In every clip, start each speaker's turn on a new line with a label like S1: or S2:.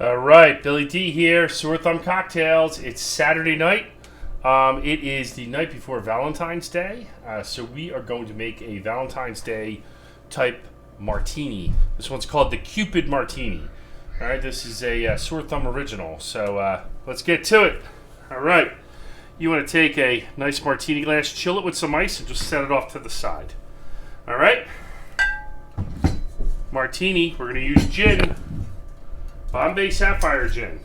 S1: All right, Billy D here, Sore Thumb Cocktails. It's Saturday night. It is the night before Valentine's Day, so we are going to make a Valentine's Day type martini. This one's called the Cupid Martini. All right, this is a Sore Thumb original, so let's get to it. All right, you want to take a nice martini glass, chill it with some ice, and just set it off to the side. All right, martini, we're going to use gin. Bombay Sapphire Gin.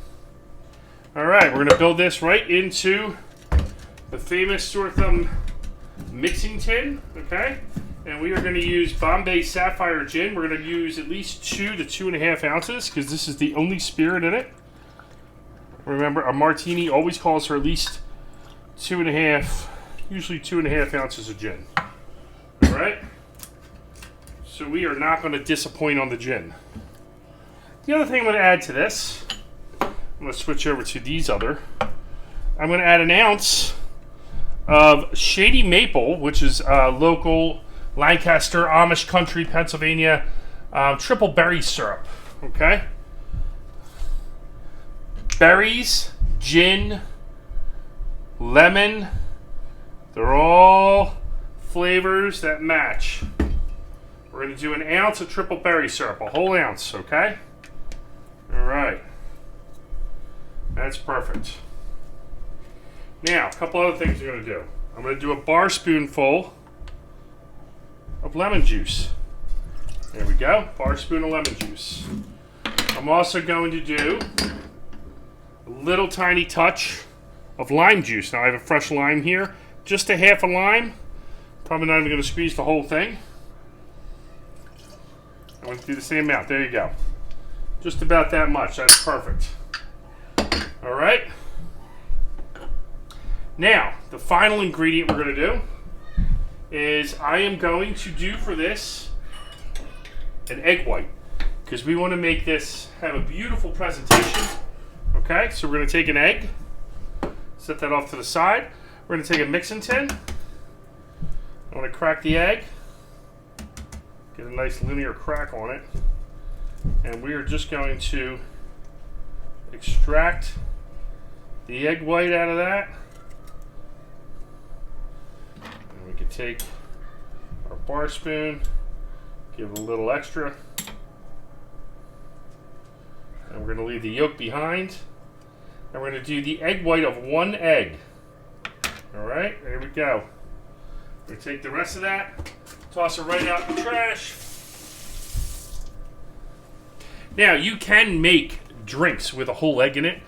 S1: Alright, we're going to build this right into the famous Sore Thumb mixing tin, okay? And we are going to use Bombay Sapphire Gin. We're going to use at least 2 to 2.5 ounces because this is the only spirit in it. Remember, a martini always calls for at least 2.5, usually 2.5 ounces of gin. Alright? So we are not going to disappoint on the gin. The other thing I'm going to add to this, I'm going to switch over to these other. I'm going to add an ounce of Shady Maple, which is local Lancaster, Amish country, Pennsylvania, triple berry syrup. Okay? Berries, gin, lemon, they're all flavors that match. We're going to do an ounce of triple berry syrup, a whole ounce, okay? Alright, that's perfect. Now, a couple other things we're going to do. I'm going to do a bar spoonful of lemon juice. There we go, bar spoon of lemon juice. I'm also going to do a little tiny touch of lime juice. Now I have a fresh lime here, just a half a lime. Probably not even going to squeeze the whole thing. I'm going to do the same amount, there you go. Just about that much. That's perfect. All right. Now, the final ingredient we're going to do is I am going to do for this an egg white because we want to make this have a beautiful presentation. Okay, so we're going to take an egg, set that off to the side. We're going to take a mixing tin. I want to crack the egg, get a nice linear crack on it. And we are just going to extract the egg white out of that. And we can take our bar spoon, give it a little extra. And we're going to leave the yolk behind. And we're going to do the egg white of 1 egg. Alright, there we go. We're going to take the rest of that, toss it right out in the trash. Now, you can make drinks with a whole egg in it.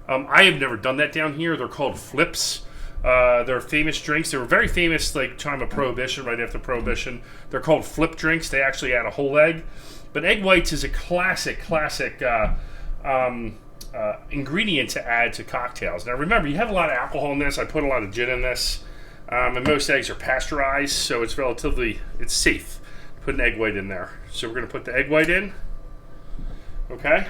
S1: I have never done that down here. They're called flips. They're famous drinks. They were very famous like time of Prohibition, right after Prohibition. They're called flip drinks. They actually add a whole egg. But egg whites is a classic ingredient to add to cocktails. Now, remember, you have a lot of alcohol in this. I put a lot of gin in this. And most eggs are pasteurized, so it's safe to put an egg white in there. So we're going to put the egg white in. Okay?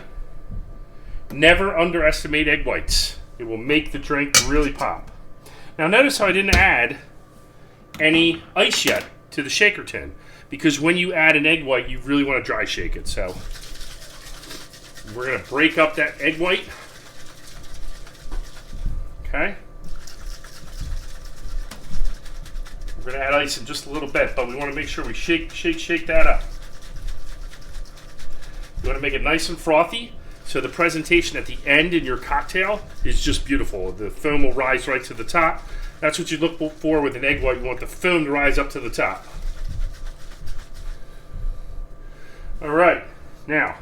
S1: Never underestimate egg whites. It will make the drink really pop. Now notice how I didn't add any ice yet to the shaker tin. Because when you add an egg white, you really want to dry shake it. So we're going to break up that egg white. Okay? We're going to add ice in just a little bit, but we want to make sure we shake that up. You want to make it nice and frothy, so the presentation at the end in your cocktail is just beautiful. The foam will rise right to the top. That's what you look for with an egg white. You want the foam to rise up to the top. All right, now,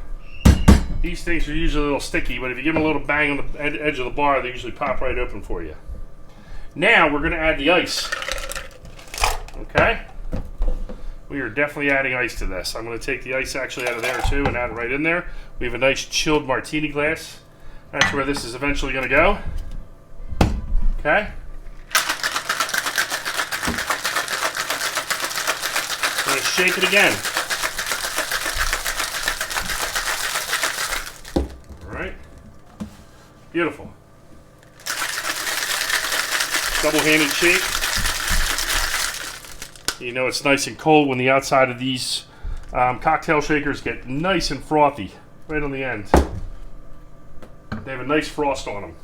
S1: these things are usually a little sticky, but if you give them a little bang on the edge of the bar, they usually pop right open for you. Now, we're going to add the ice. Okay? We are definitely adding ice to this. I'm going to take the ice actually out of there too and add it right in there. We have a nice chilled martini glass. That's where this is eventually going to go. Okay? I'm going to shake it again. Alright. Beautiful. Double-handed shake. You know it's nice and cold when the outside of these cocktail shakers get nice and frothy right on the end. They have a nice frost on them.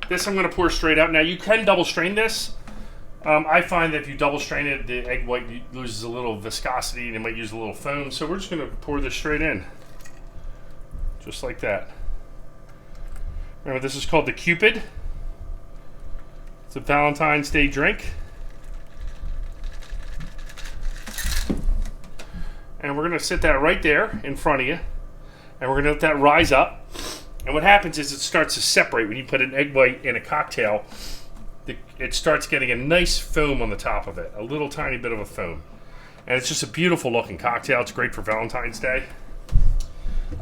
S1: This I'm going to pour straight out. Now you can double strain this. I find that if you double strain it, the egg white loses a little viscosity and it might use a little foam. So we're just going to pour this straight in. Just like that. Remember, this is called the Cupid. It's a Valentine's Day drink. And we're going to sit that right there in front of you. And we're going to let that rise up. And what happens is it starts to separate. When you put an egg white in a cocktail, it starts getting a nice foam on the top of it. A little tiny bit of a foam. And it's just a beautiful looking cocktail. It's great for Valentine's Day.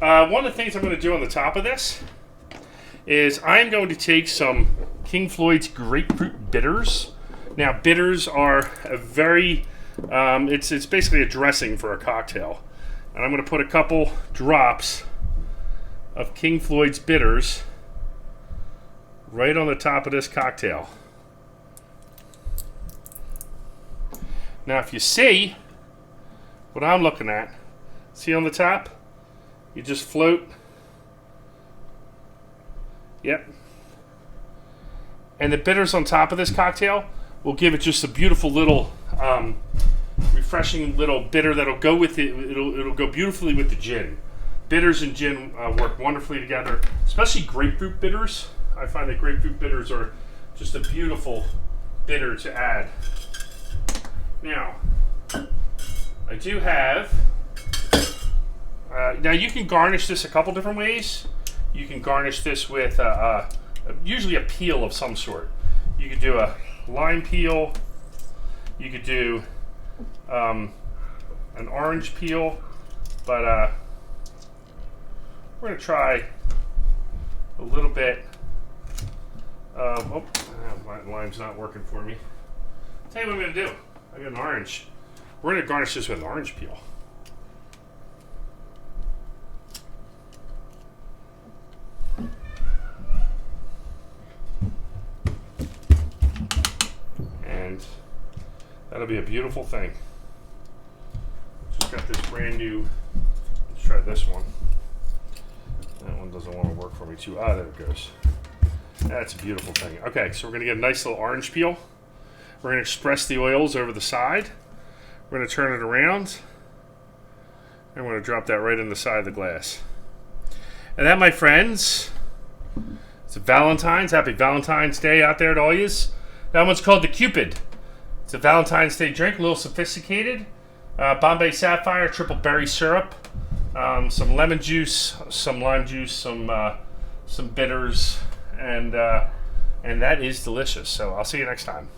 S1: One of the things I'm going to do on the top of this is I'm going to take some King Floyd's grapefruit bitters. Now, bitters are a very, it's basically a dressing for a cocktail. And I'm going to put a couple drops of King Floyd's bitters right on the top of this cocktail. Now, if you see what I'm looking at, see on the top? You just float. Yep. And the bitters on top of this cocktail will give it just a beautiful little, refreshing little bitter that'll go with it. It'll go beautifully with the gin. Bitters and gin work wonderfully together, especially grapefruit bitters. I find that grapefruit bitters are just a beautiful bitter to add. Now, I do have, now you can garnish this a couple different ways. You can garnish this with usually a peel of some sort. You could do a lime peel. You could do an orange peel, but we're going to try a little bit of, my lime's not working for me. I'll tell you what I'm going to do. I got an orange. We're going to garnish this with an orange peel. And that'll be a beautiful thing. Just got this brand new, let's try this one. That one doesn't want to work for me too. Ah, there it goes. That's a beautiful thing. Okay, so we're going to get a nice little orange peel. We're going to express the oils over the side. We're going to turn it around. And we're going to drop that right in the side of the glass. And that, my friends, it's a Valentine's. Happy Valentine's Day out there to all yous. That one's called the Cupid. It's a Valentine's Day drink, a little sophisticated. Bombay Sapphire, triple berry syrup, some lemon juice, some lime juice, some bitters, and that is delicious. So I'll see you next time.